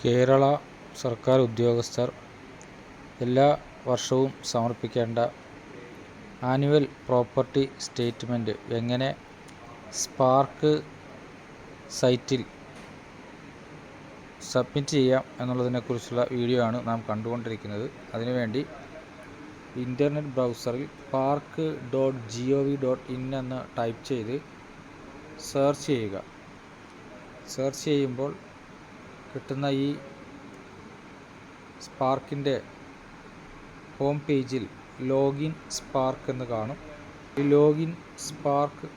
കേരള സർക്കാർ ഉദ്യോഗസ്ഥർ എല്ലാ വർഷവും സമർപ്പിക്കേണ്ട ആനുവൽ പ്രോപ്പർട്ടി സ്റ്റേറ്റ്മെൻറ്റ് എങ്ങനെ സ്പാർക്ക് സൈറ്റിൽ സബ്മിറ്റ് ചെയ്യാം എന്നുള്ളതിനെക്കുറിച്ചുള്ള വീഡിയോ ആണ് നാം കണ്ടുകൊണ്ടിരിക്കുന്നത്. അതിനുവേണ്ടി ഇൻ്റർനെറ്റ് ബ്രൗസറിൽ park.gov.in എന്ന് ടൈപ്പ് ചെയ്ത് സെർച്ച് ചെയ്യുക. സെർച്ച് ചെയ്യുമ്പോൾ കിട്ടുന്ന ഈ സ്പാർക്കിൻ്റെ ഹോം പേജിൽ ലോഗിൻ സ്പാർക്ക് എന്ന് കാണും. ഈ ലോഗിൻ സ്പാർക്ക്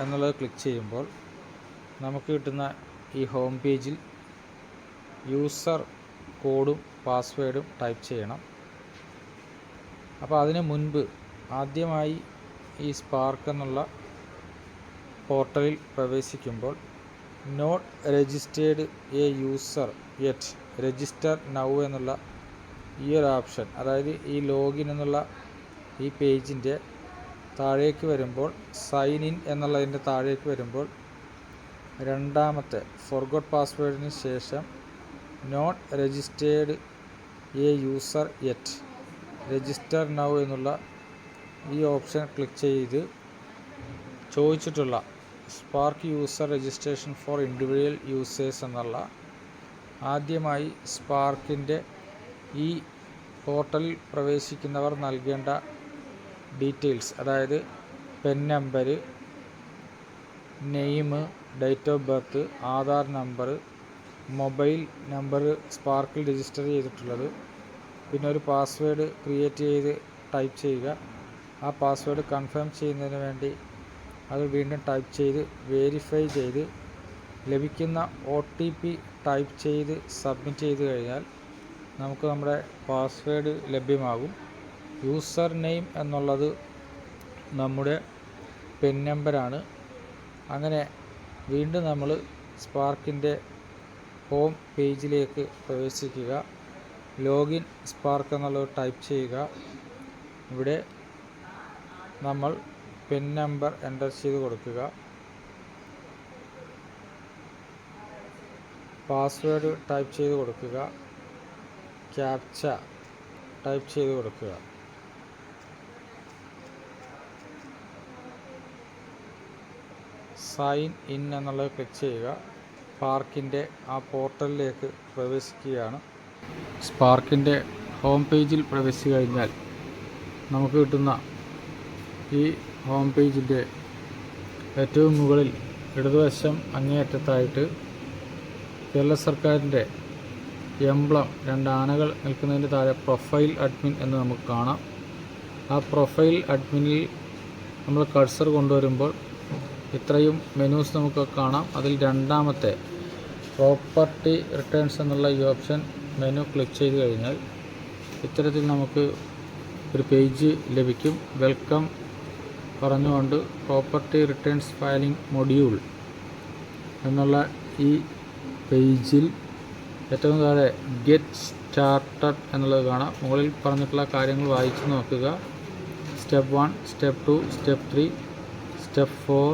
എന്നുള്ളത് ക്ലിക്ക് ചെയ്യുമ്പോൾ നമുക്ക് കിട്ടുന്ന ഈ ഹോം പേജിൽ യൂസർ കോഡും പാസ്വേഡും ടൈപ്പ് ചെയ്യണം. അപ്പോൾ അതിന് മുൻപ് ആദ്യമായി ഈ സ്പാർക്ക് എന്നുള്ള പോർട്ടലിൽ പ്രവേശിക്കുമ്പോൾ not registered a user yet register now എന്നുള്ള ഈ ഒരു ഓപ്ഷൻ, അതായത് ഈ ലോഗിൻ എന്നുള്ള ഈ പേജിൻ്റെ താഴേക്ക് വരുമ്പോൾ സൈൻ ഇൻ എന്നുള്ളതിൻ്റെ താഴേക്ക് വരുമ്പോൾ രണ്ടാമത്തെ ഫോർഗോട്ട് പാസ്വേഡിന് ശേഷം not registered a user yet register now എന്നുള്ള ഈ ഓപ്ഷൻ ക്ലിക്ക് ചെയ്ത് ചോദിച്ചിട്ടുള്ള Spark user registration for individual users എന്നുള്ള ആദ്യമായി സ്പാർക്കിൻ്റെ ഈ പോർട്ടലിൽ പ്രവേശിക്കുന്നവർ നൽകേണ്ട ഡീറ്റെയിൽസ്, അതായത് PEN number, name, date of birth, Aadhaar number, mobile number സ്പാർക്കിൽ രജിസ്റ്റർ ചെയ്തിട്ടുള്ളത്, പിന്നെ ഒരു പാസ്വേഡ് ക്രിയേറ്റ് ചെയ്ത് ടൈപ്പ് ചെയ്യുക. ആ പാസ്വേഡ് കൺഫേം ചെയ്യുന്നതിന് വേണ്ടി അത് വീണ്ടും ടൈപ്പ് ചെയ്ത് വെരിഫൈ ചെയ്ത് ലഭിക്കുന്ന OTP ടൈപ്പ് ചെയ്ത് സബ്മിറ്റ് ചെയ്ത് കഴിഞ്ഞാൽ നമുക്ക് നമ്മുടെ പാസ്വേഡ് ലഭ്യമാകും. യൂസർ നെയിം എന്നുള്ളത് നമ്മുടെ പെൻ നമ്പറാണ്. അങ്ങനെ വീണ്ടും നമ്മൾ സ്പാർക്കിൻ്റെ ഹോം പേജിലേക്ക് പ്രവേശിക്കുക. ലോഗിൻ സ്പാർക്ക് എന്നുള്ളത് ടൈപ്പ് ചെയ്യുക. ഇവിടെ നമ്മൾ പെൻ നമ്പർ എൻ്റർ ചെയ്ത് കൊടുക്കുക. പാസ്വേഡ് ടൈപ്പ് ചെയ്ത് കൊടുക്കുക. ക്യാപ്ച ടൈപ്പ് ചെയ്ത് കൊടുക്കുക. സൈൻ ഇൻ എന്നുള്ളത് ക്ലിക്ക് ചെയ്യുക. സ്പാർക്കിൻ്റെ ആ പോർട്ടലിലേക്ക് പ്രവേശിക്കുകയാണ്. സ്പാർക്കിൻ്റെ ഹോം പേജിൽ പ്രവേശിച്ചു കഴിഞ്ഞാൽ നമുക്ക് കിട്ടുന്ന ഈ ഹോം പേജിൻ്റെ ഏറ്റവും മുകളിൽ ഇടതുവശം അങ്ങേയറ്റത്തായിട്ട് കേരള സർക്കാരിൻ്റെ എംബ്ലം, രണ്ട് ആനകൾ നിൽക്കുന്നതിൻ്റെ താഴെ പ്രൊഫൈൽ അഡ്മിൻ എന്ന് നമുക്ക് കാണാം. ആ പ്രൊഫൈൽ അഡ്മിനിൽ നമ്മൾ കഴ്സർ കൊണ്ടുവരുമ്പോൾ ഇത്രയും മെനൂസ് നമുക്ക് കാണാം. അതിൽ രണ്ടാമത്തെ പ്രോപ്പർട്ടി റിട്ടേൺസ് എന്നുള്ള ഈ ഓപ്ഷൻ മെനു ക്ലിക്ക് ചെയ്ത് കഴിഞ്ഞാൽ ഇത്തരത്തിൽ നമുക്ക് ഒരു പേജ് ലഭിക്കും. വെൽക്കം പറഞ്ഞുകൊണ്ട് പ്രോപ്പർട്ടി റിട്ടേൺസ് ഫയലിംഗ് മൊഡ്യൂൾ എന്നുള്ള ഈ പേജിൽ ഏറ്റവും താഴെ ഗെറ്റ് സ്റ്റാർട്ടഡ് എന്നുള്ളത് കാണാം. മുകളിൽ പറഞ്ഞിട്ടുള്ള കാര്യങ്ങൾ വായിച്ചു നോക്കുക. Step 1, step 2, step 3, step 4,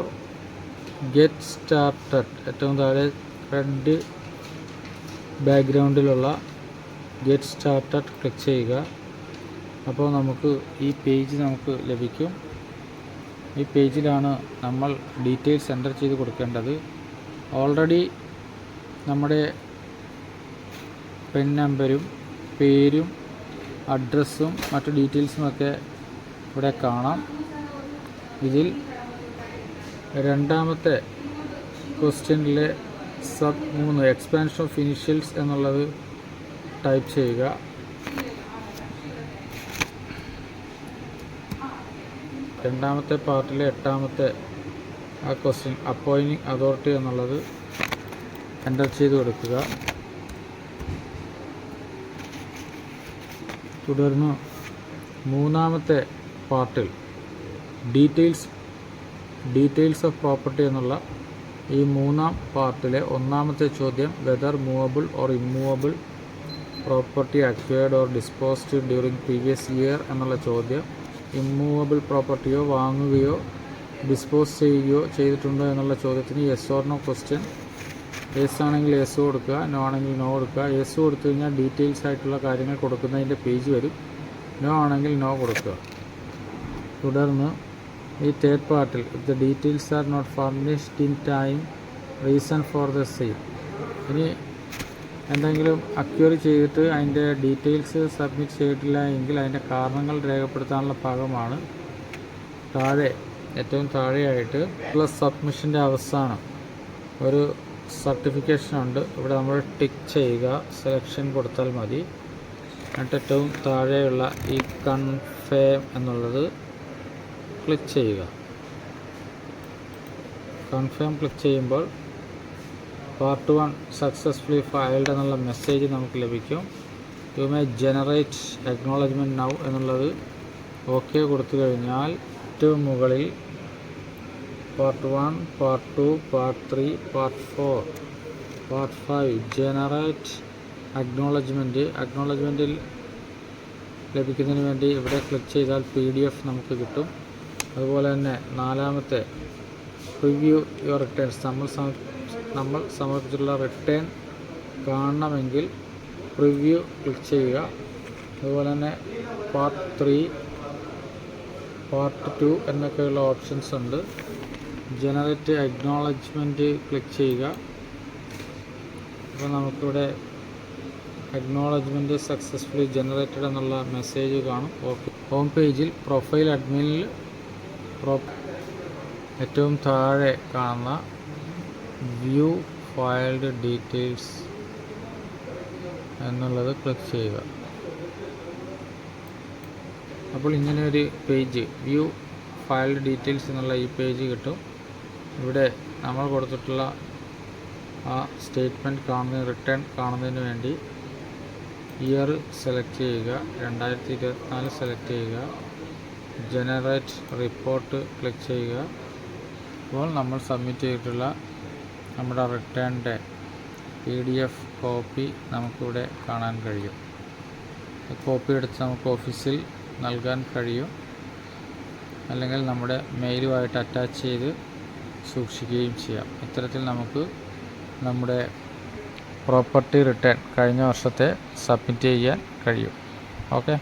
get started. ഏറ്റവും താഴെ റെഡ് ബാക്ക്ഗ്രൗണ്ടിലുള്ള ഗെറ്റ് സ്റ്റാർട്ടഡ് ക്ലിക്ക് ചെയ്യുക. അപ്പോൾ നമുക്ക് ഈ പേജ് നമുക്ക് ലഭിക്കും. ഈ പേജിലാണ് നമ്മൾ ഡീറ്റെയിൽസ് എൻ്റർ ചെയ്ത് കൊടുക്കേണ്ടത്. ഓൾറെഡി നമ്മുടെ പെൻ നമ്പരും പേരും അഡ്രസ്സും മറ്റു ഡീറ്റെയിൽസുമൊക്കെ ഇവിടെ കാണാം. ഇതിൽ രണ്ടാമത്തെ ക്വസ്റ്റ്യനിലെ സബ് 3 എക്സ്പാൻഷൻ ഓഫ് ഇനിഷ്യൽസ് എന്നുള്ളത് ടൈപ്പ് ചെയ്യുക. രണ്ടാമത്തെ പാർട്ടിലെ 8ാമത്തെ ആ ക്വസ്റ്റ്യൻ അപ്പോയിൻറ്റിംഗ് അതോറിറ്റി എന്നുള്ളത് എൻ്റർ ചെയ്ത് കൊടുക്കുക. തുടർന്ന് 3ാമത്തെ പാർട്ടിൽ ഡീറ്റെയിൽസ് ഓഫ് പ്രോപ്പർട്ടി എന്നുള്ള ഈ 3ാം പാർട്ടിലെ 1ാമത്തെ ചോദ്യം whether movable or immovable property acquired or disposed during previous year എന്നുള്ള ചോദ്യം, ഇമ്മൂവബിൾ പ്രോപ്പർട്ടിയോ വാങ്ങുകയോ ഡിസ്പോസ് ചെയ്യുകയോ ചെയ്തിട്ടുണ്ടോ എന്നുള്ള ചോദ്യത്തിന് yes or no question yes ആണെങ്കിൽ യെസ് കൊടുക്കുക, നോ ആണെങ്കിൽ നോ കൊടുക്കുക. യെസ് കൊടുത്തു കഴിഞ്ഞാൽ ഡീറ്റെയിൽസ് ആയിട്ടുള്ള കാര്യങ്ങൾ കൊടുക്കുന്നതിൻ്റെ പേജ് വരും. നോ ആണെങ്കിൽ നോ കൊടുക്കുക. തുടർന്ന് ഈ തേർഡ് പാർട്ടിൽ the details are not furnished in time, reason for the same. ഇനി എന്തെങ്കിലും അക്വയറി ചെയ്തിട്ട് അതിൻ്റെ ഡീറ്റെയിൽസ് സബ്മിറ്റ് ചെയ്തിട്ടില്ല എങ്കിൽ അതിൻ്റെ കാരണങ്ങൾ രേഖപ്പെടുത്താനുള്ള ഭാഗമാണ് താഴെ ഏറ്റവും താഴെയായിട്ട് പ്ലസ് സബ്മിഷൻ്റെ അവസാനം ഒരു സർട്ടിഫിക്കേഷൻ ഉണ്ട്. ഇവിടെ നമ്മൾ ടിക്ക് ചെയ്യുക, സെലക്ഷൻ കൊടുത്താൽ മതി. എന്നിട്ട് ഏറ്റവും താഴെയുള്ള ഈ കൺഫേം എന്നുള്ളത് ക്ലിക്ക് ചെയ്യുക. കൺഫേം ക്ലിക്ക് ചെയ്യുമ്പോൾ പാർട്ട് 1 സക്സസ്ഫുള്ളി ഫയൽഡ് എന്നുള്ള മെസ്സേജ് നമുക്ക് ലഭിക്കും. You may generate acknowledgement now എന്നുള്ളത് ഓക്കെ കൊടുത്തു കഴിഞ്ഞാൽ ഏറ്റവും മുകളിൽ part 1, part 2, part 3, part 4, part 5 generate അക്നോളജ്മെൻറ്റിൽ ലഭിക്കുന്നതിന് വേണ്ടി ഇവിടെ ക്ലിക്ക് ചെയ്താൽ PDF നമുക്ക് കിട്ടും. അതുപോലെ തന്നെ നാലാമത്തെ പ്രിവ്യൂ യുവർ റിട്ടേൺസ്, നമ്മൾ സമർപ്പിച്ചിട്ടുള്ള റിട്ടേൺ കാണണമെങ്കിൽ പ്രിവ്യൂ ക്ലിക്ക് ചെയ്യുക. അതുപോലെ തന്നെ പാർട്ട് 3, പാർട്ട് 2 എന്നൊക്കെയുള്ള ഓപ്ഷൻസ് ഉണ്ട്. ജനറേറ്റ് അക്നോളജ്മെൻറ്റ് ക്ലിക്ക് ചെയ്യുക. അപ്പോൾ നമുക്കിവിടെ അക്നോളജ്മെൻറ്റ് സക്സസ്ഫുള്ളി ജനറേറ്റഡ് എന്നുള്ള മെസ്സേജ് കാണും. ഓക്കെ. ഹോം പേജിൽ പ്രൊഫൈൽ അഡ്മിനിൽ ഏറ്റവും താഴെ കാണുന്ന വ്യൂ ഫയൽഡ് ഡീറ്റെയിൽസ് എന്നുള്ളത് ക്ലിക്ക് ചെയ്യുക. അപ്പോൾ ഇങ്ങനെ ഒരു പേജ് വ്യൂ ഫയൽഡ് ഡീറ്റെയിൽസ് എന്നുള്ള ഈ പേജ് കിട്ടും. ഇവിടെ നമ്മൾ കൊടുത്തിട്ടുള്ള ആ സ്റ്റേറ്റ്മെൻറ്റ് റിട്ടേൺ കാണുന്നതിന് വേണ്ടി ഇയർ സെലക്ട് ചെയ്യുക, 2024 സെലക്ട് ചെയ്യുക, ജനറേറ്റ് റിപ്പോർട്ട് ക്ലിക്ക് ചെയ്യുക. അപ്പോൾ നമ്മൾ സബ്മിറ്റ് ചെയ്തിട്ടുള്ള നമ്മുടെ റിട്ടേണിൻ്റെ PDF കോപ്പി നമുക്കിവിടെ കാണാൻ കഴിയും. കോപ്പി എടുത്ത് നമുക്ക് ഓഫീസിൽ നൽകാൻ കഴിയും, അല്ലെങ്കിൽ നമ്മുടെ മെയിലുമായിട്ട് അറ്റാച്ച് ചെയ്ത് സൂക്ഷിക്കുകയും ചെയ്യാം. ഇത്തരത്തിൽ നമുക്ക് നമ്മുടെ പ്രോപ്പർട്ടി റിട്ടേൺ കഴിഞ്ഞ വർഷത്തെ സബ്മിറ്റ് ചെയ്യാൻ കഴിയും. ഓക്കെ.